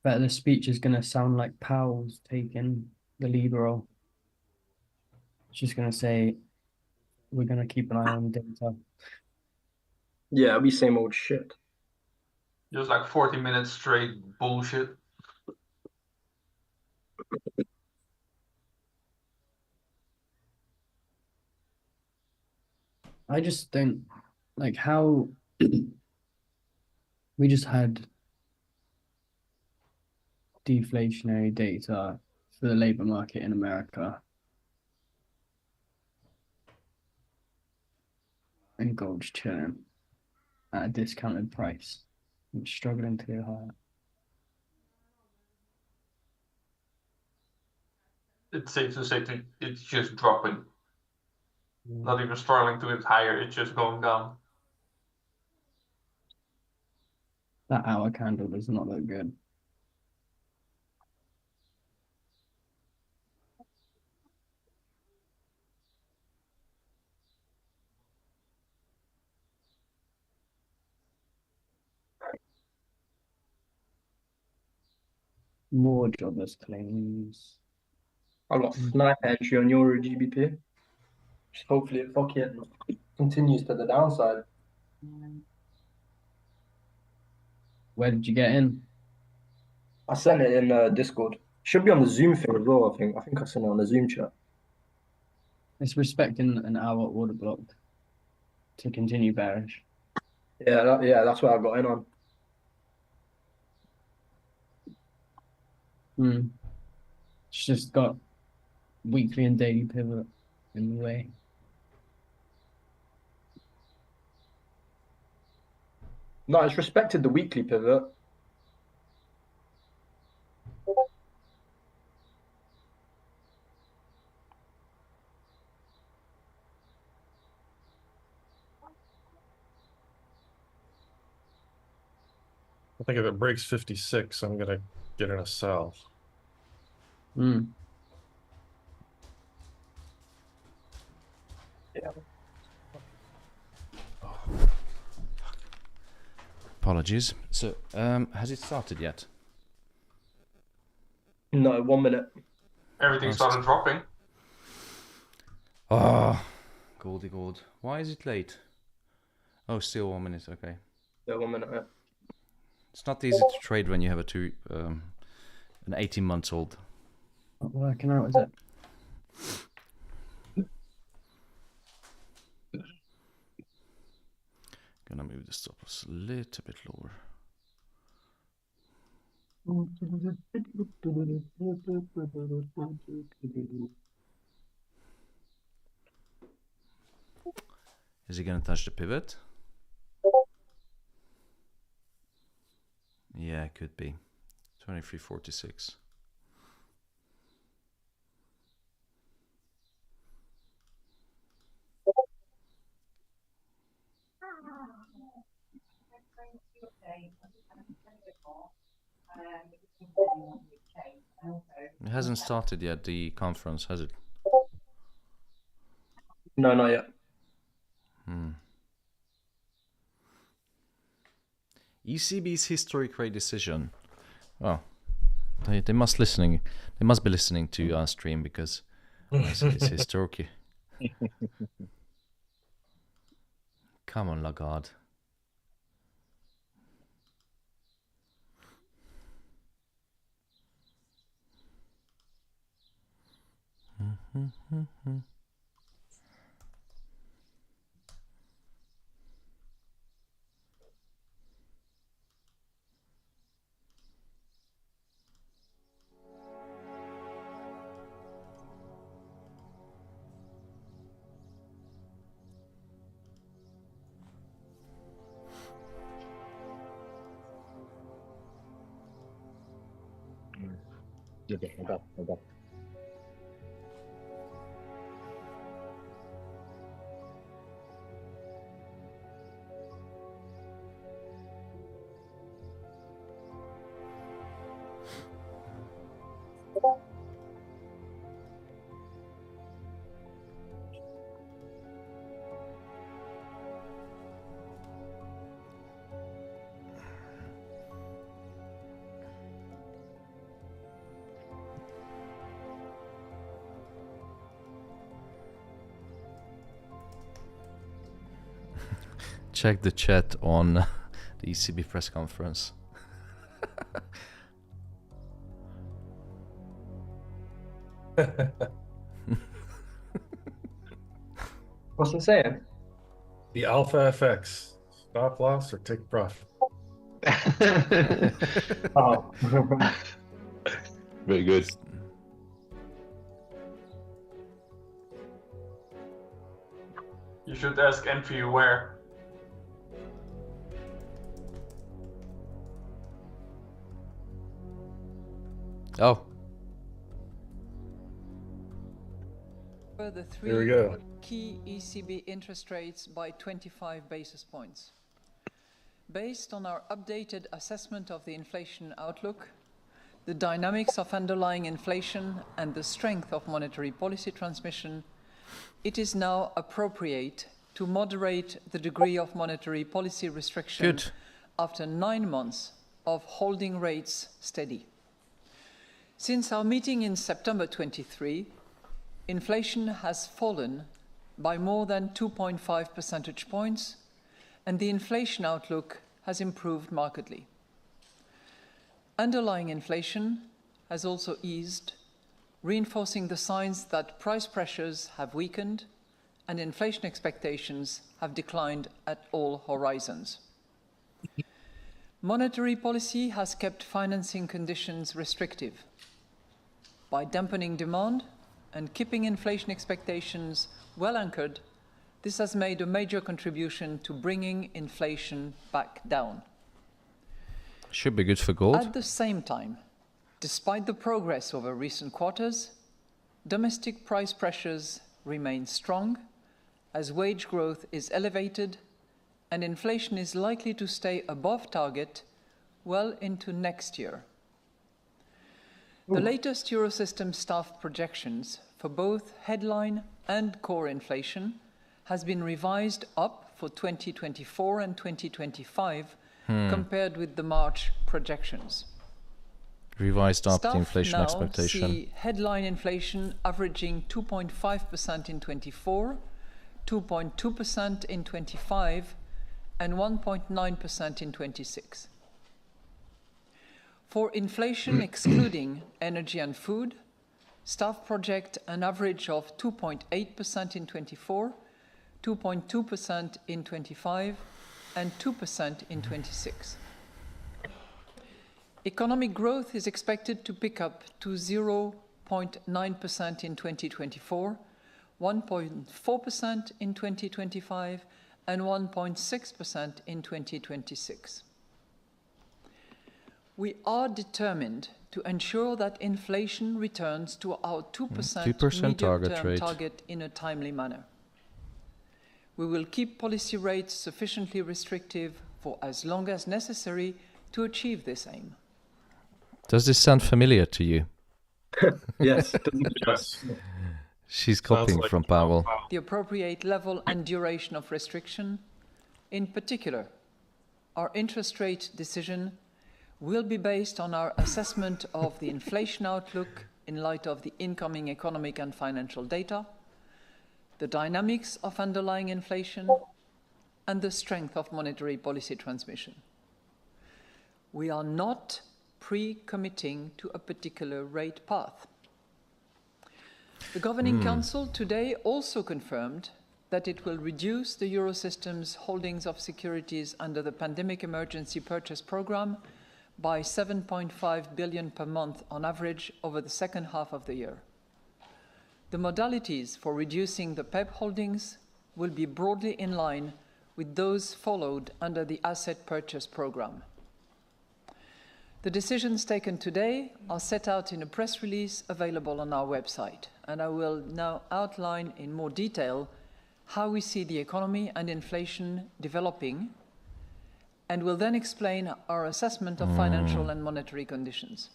Bet the speech is gonna sound like Powell's taking the lead role. It's just gonna say, we're gonna keep an eye on data. Yeah, it'll be same old shit. Just like 40 minutes straight bullshit. I just don't like how we just had deflationary data for the labor market in America, and gold's chilling at a discounted price. It's struggling to go higher. It's safe to say that it's just dropping. Not even struggling to get higher, it's just going down. That hour candle does not look good. More jobless claims. I got sniper entry on Euro GBP. Just hopefully it fucking continues to the downside. Where did you get in? I sent it in Discord. Should be on the Zoom thing as well, I think. I think I sent it on the Zoom chat. It's respecting an hour order block to continue bearish. Yeah, that's what I got in on. It's just got weekly and daily pivot in the way. No, it's respected the weekly pivot. I think if it breaks 56, I'm gonna get in a sell. Yeah. Apologies. So, has it started yet? No, 1 minute. Everything started dropping. Oh, goldy gold. Why is it late? Oh, still 1 minute. Okay. Yeah, 1 minute. Yeah. It's not easy to trade when you have an 18-month-old. Not working out, is it? Gonna move the stop loss a little bit lower. Is he gonna touch the pivot? Yeah, it could be 23.46. It hasn't started yet, the conference, has it? No, not yet. ECB's historic rate decision. Oh, they must listening. They must be listening to our stream because it's historic. Come on, Lagarde. Mantap. Check the chat on the ECB press conference. What's it saying? The alpha FX. Stop loss or take profit. Oh. Very good. You should ask entry where. Oh. The three Here we go. key ECB interest rates by 25 basis points. Based on our updated assessment of the inflation outlook, the dynamics of underlying inflation and the strength of monetary policy transmission, it is now appropriate to moderate the degree of monetary policy restriction after 9 months of holding rates steady. Since our meeting in September 23, inflation has fallen by more than 2.5 percentage points, and the inflation outlook has improved markedly. Underlying inflation has also eased, reinforcing the signs that price pressures have weakened and inflation expectations have declined at all horizons. Monetary policy has kept financing conditions restrictive. By dampening demand and keeping inflation expectations well anchored, this has made a major contribution to bringing inflation back down. Should be good for gold. At the same time, despite the progress over recent quarters, domestic price pressures remain strong as wage growth is elevated and inflation is likely to stay above target well into next year. The latest Eurosystem staff projections for both headline and core inflation has been revised up for 2024 and 2025 compared with the March projections. Revised up the Staff inflation now expectation. see headline inflation averaging 2.5% in 24, 2.2% in 25, and 1.9% in 26. For inflation excluding energy and food, staff project an average of 2.8% in 24, 2.2% in 25, and 2% in 26. Economic growth is expected to pick up to 0.9% in 2024, 1.4% in 2025, and 1.6% in 2026. We are determined to ensure that inflation returns to our 2% 2% medium-term target target in a timely manner. We will keep policy rates sufficiently restrictive for as long as necessary to achieve this aim. Does this sound familiar to you? Yes. Yes. She's copying like from Powell. The appropriate level and duration of restriction, in particular, our interest rate decision will be based on our assessment of the inflation outlook in light of the incoming economic and financial data, the dynamics of underlying inflation, and the strength of monetary policy transmission. We are not pre-committing to a particular rate path. The Governing Council today also confirmed that it will reduce the Eurosystem's holdings of securities under the Pandemic Emergency Purchase Programme by 7.5 billion per month on average over the second half of the year. The modalities for reducing the PEP holdings will be broadly in line with those followed under the Asset Purchase Programme. The decisions taken today are set out in a press release available on our website, and I will now outline in more detail how we see the economy and inflation developing, and will then explain our assessment of financial and monetary conditions.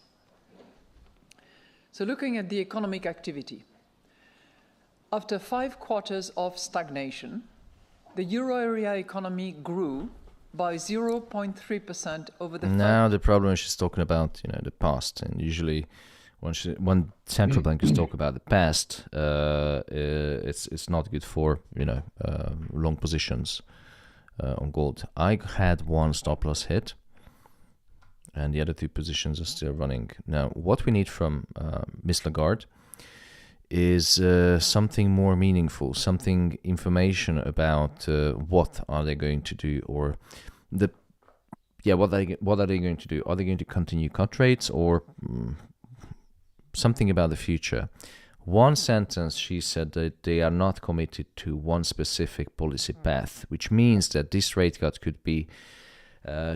So looking at the economic activity. After 5 quarters of stagnation, the euro area economy grew by 0.3% over the Now the problem is she's talking about, the past, and usually when central bankers talk about the past, it's not good for long positions on gold. I had one stop loss hit, and the other 2 positions are still running. Now, what we need from Miss Lagarde is something more meaningful, something information about what are they going to do, or what are they going to do? Are they going to continue cut rates, or something about the future? One sentence, she said that they are not committed to one specific policy path, which means that this rate cut could be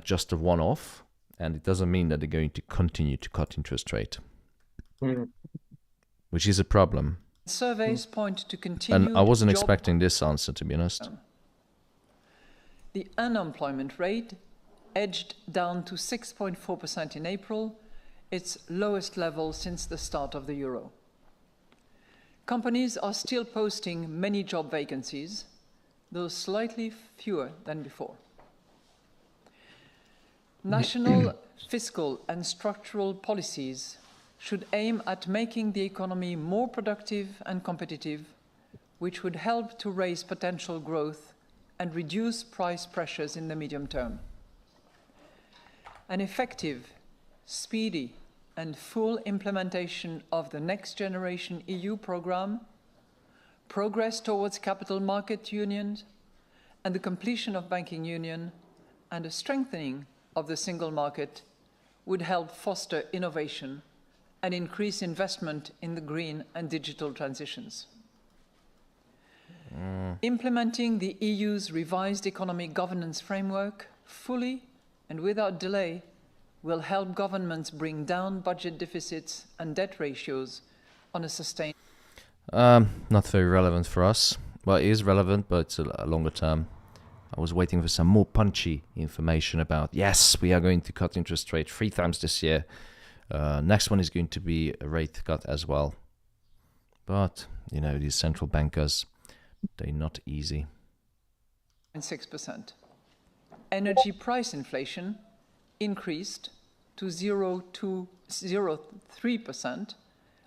just a one-off, and it doesn't mean that they're going to continue to cut interest rate, which is a problem. Surveys point to continued And I wasn't expecting this answer, to be honest. The unemployment rate edged down to 6.4% in April, its lowest level since the start of the euro. Companies are still posting many job vacancies, though slightly fewer than before. National fiscal and structural policies should aim at making the economy more productive and competitive, which would help to raise potential growth and reduce price pressures in the medium term. An effective, speedy, and full implementation of the Next Generation EU programme, progress towards capital market union, and the completion of banking union, and a strengthening of the single market would help foster innovation and increase investment in the green and digital transitions. Implementing the EU's revised economic governance framework fully and without delay will help governments bring down budget deficits and debt ratios on a sustained... Not very relevant for us. Well, it is relevant, but it's a longer term. I was waiting for some more punchy information about, yes, we are going to cut interest rate 3 times this year. Next one is going to be a rate cut as well. But, these central bankers, they're not easy. 6%. Energy price inflation increased to 0.03%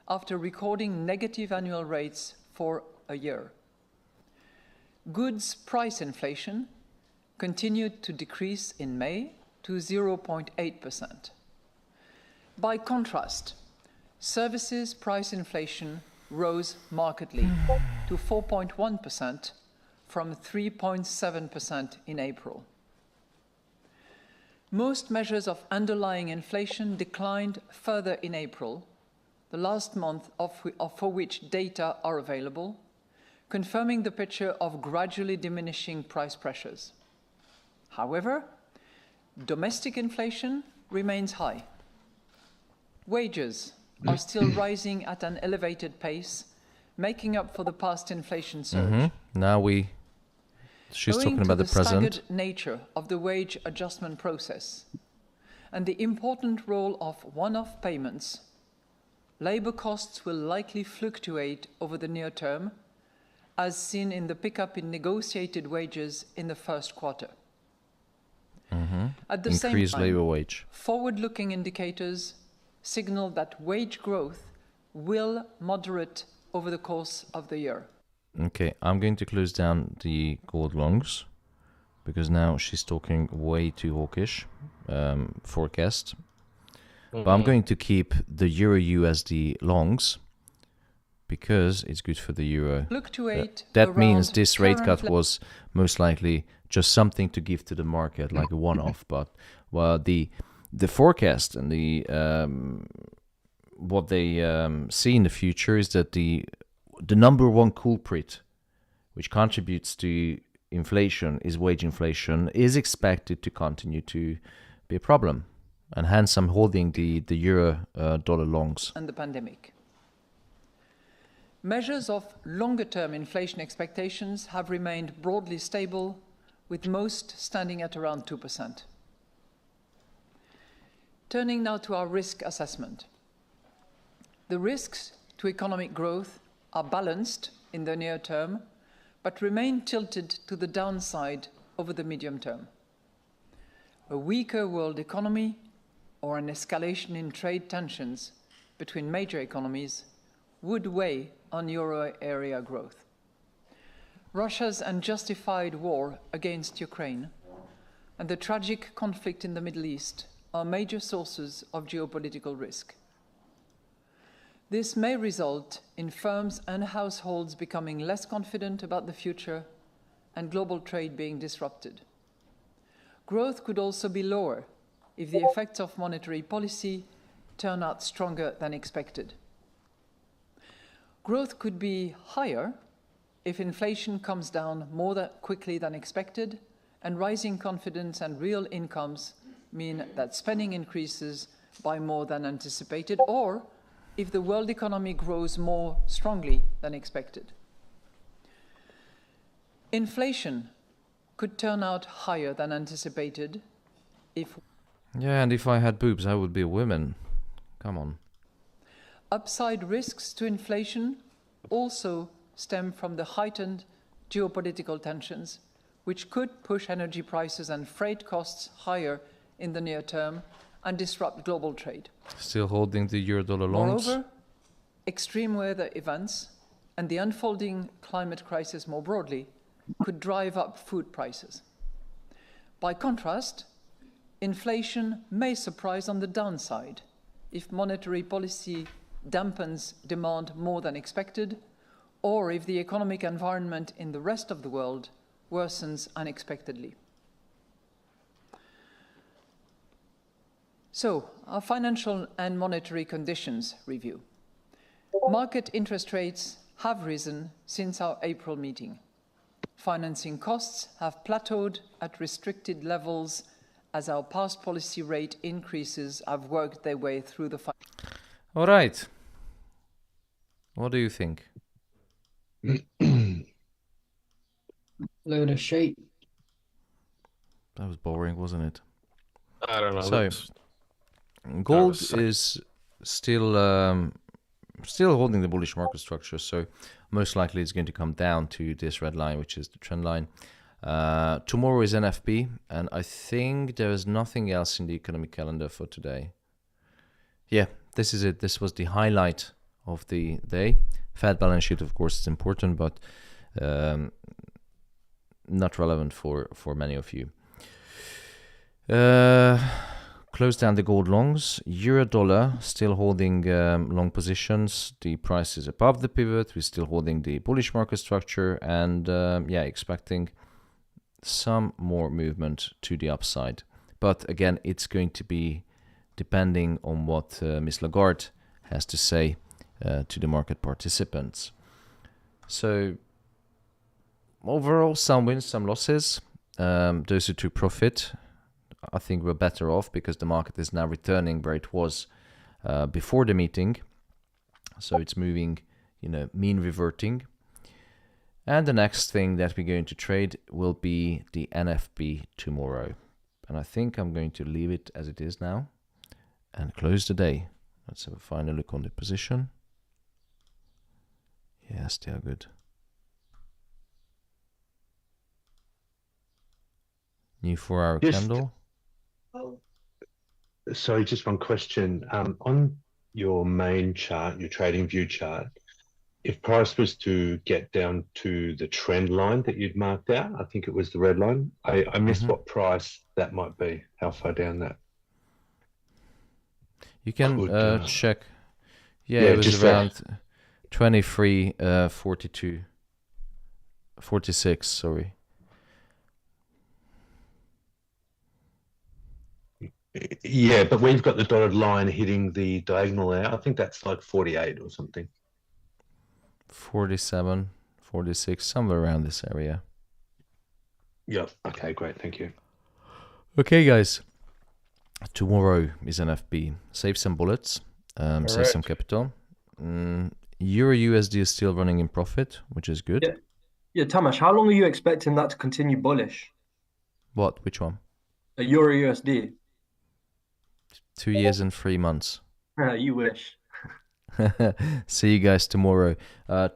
after recording negative annual rates for a year. Goods price inflation continued to decrease in May to 0.8%. By contrast, services price inflation rose markedly to 4.1% from 3.7% in April. Most measures of underlying inflation declined further in April, the last month for which data are available, confirming the picture of gradually diminishing price pressures. However, domestic inflation remains high. Wages are still rising at an elevated pace, making up for the past inflation surge. Now she's talking about the present. Owing to the staggered nature of the wage adjustment process and the important role of one-off payments, labour costs will likely fluctuate over the near term, as seen in the pickup in negotiated wages in the first quarter. At the Increased same time, labour wage. forward-looking indicators signal that wage growth will moderate over the course of the year. Okay, I'm going to close down the gold longs because now she's talking way too hawkish forecast. But I'm going to keep the Euro USD longs because it's good for the euro. Fluctuate That means around this rate current cut was most likely just something to give to the market, like a one-off. But the forecast and the what they see in the future is that the number one culprit, which contributes to inflation, is wage inflation, is expected to continue to be a problem. And hence I'm holding the euro dollar longs. And the pandemic. Measures of longer-term inflation expectations have remained broadly stable, with most standing at around 2%. Turning now to our risk assessment. The risks to economic growth are balanced in the near term, but remain tilted to the downside over the medium term. A weaker world economy or an escalation in trade tensions between major economies would weigh on euro area growth. Russia's unjustified war against Ukraine and the tragic conflict in the Middle East are major sources of geopolitical risk. This may result in firms and households becoming less confident about the future and global trade being disrupted. Growth could also be lower if the effects of monetary policy turn out stronger than expected. Growth could be higher if inflation comes down more quickly than expected and rising confidence and real incomes mean that spending increases by more than anticipated, or if the world economy grows more strongly than expected. Inflation could turn out higher than anticipated if... Yeah, and if I had boobs, I would be a woman. Come on. Upside risks to inflation also stem from the heightened geopolitical tensions, which could push energy prices and freight costs higher in the near term and disrupt global trade. Still holding the euro-dollar longs. Moreover, extreme weather events and the unfolding climate crisis more broadly could drive up food prices. By contrast, inflation may surprise on the downside if monetary policy dampens demand more than expected, or if the economic environment in the rest of the world worsens unexpectedly. So, our financial and monetary conditions review. Market interest rates have risen since our April meeting. Financing costs have plateaued at restricted levels as our past policy rate increases have worked their way through the... All right. What do you think? Load of shit. That was boring, wasn't it? I don't know. So, gold is still holding the bullish market structure, so most likely it's going to come down to this red line, which is the trend line. Tomorrow is NFP, and I think there is nothing else in the economic calendar for today. Yeah, this is it. This was the highlight of the day. Fed balance sheet, of course, is important, but not relevant for many of you. Close down the gold longs. Euro dollar still holding long positions. The price is above the pivot. We're still holding the bullish market structure, and expecting some more movement to the upside. But again, it's going to be depending on what Ms. Lagarde has to say to the market participants. So overall, some wins, some losses. Those who took profit I think we're better off because the market is now returning where it was before the meeting. So it's moving, mean reverting. And the next thing that we're going to trade will be the NFP tomorrow. And I think I'm going to leave it as it is now and close the day. Let's have a final look on the position. Yes, they are good. New 4-hour candle. Sorry, just one question. On your main chart, your trading view chart, if price was to get down to the trend line that you'd marked out, I think it was the red line. I missed what price that might be, how far down that. You can check. Yeah, it was around 23, 42, 46, sorry. Yeah, but we've got the dotted line hitting the diagonal there. I think that's like 48 or something. 47, 46, somewhere around this area. Yeah, okay, great, thank you. Okay, guys. Tomorrow is NFP. Save some bullets, save some capital. Euro USD is still running in profit, which is good. Yeah, Tamas, how long are you expecting that to continue bullish? What? Which one? A Euro USD. 2 years and 3 months. You wish. See you guys tomorrow.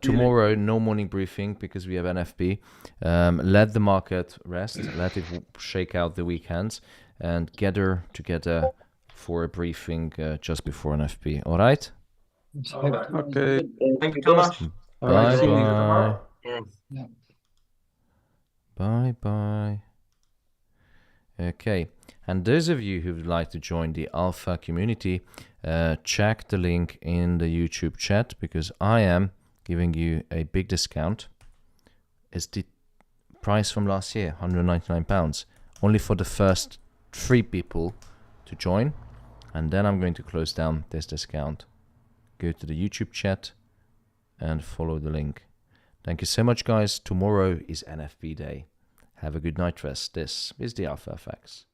Tomorrow, no morning briefing because we have NFP. Let the market rest. Let it shake out the weekends and gather together for a briefing just before NFP. All right? Okay. Thank you, Tamas. Bye-bye. Bye-bye. Okay, and those of you who would like to join the Alpha community, check the link in the YouTube chat because I am giving you a big discount. It's the price from last year, £199, only for the first 3 people to join, and then I'm going to close down this discount. Go to the YouTube chat and follow the link. Thank you so much, guys. Tomorrow is NFP day. Have a good night rest. This is the Alpha FX.